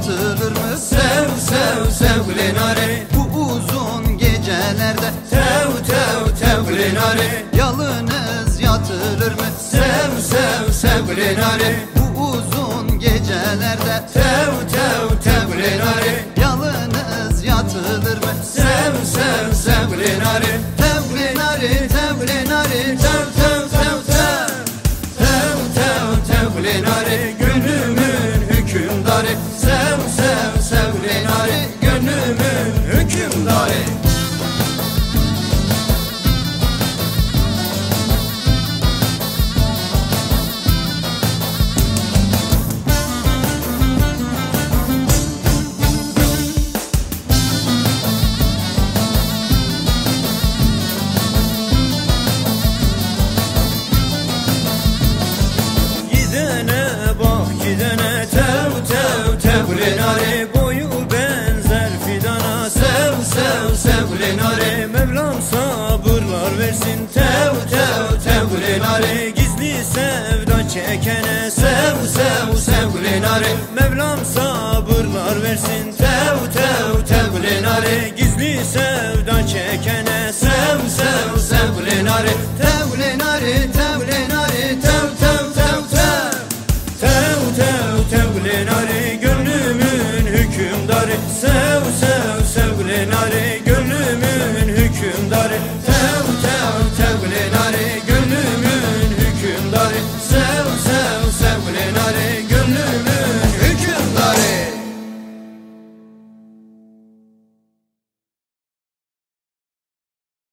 yatılır mı? Sev sev sevgili nare, bu uzun gecelerde tev tev tevgili nare, yalnız yatılır mı? Sev sev sevgili nare, bu uzun gecelerde tev tev tevgili nare, yalnız yatılır mı? Sev sev sevgili nare, tevgili nare, tevgili nare, tev tev tev tev tev tev tevgili nare, gönlümün hükümdarı. Sev sev sevgili nare, gönlümün hükümdarı. Gidene bak gidene, tev tev tevgili nare, boyu benzer fidana. Sev sev sevgili nare, Mevlam sabırlar versin, tev tev tevgili nare, gizli sevda çekene. sev sev sevgili nare, Mevlam sabırlar versin, tev tev tevgili nare, gizli sevda çekene. sev sev sevgili nare, tevgili nare, tevgili nare, tev tev tev tev Tev tev tevgili nare, gönlümün hükümdarı. Sev sev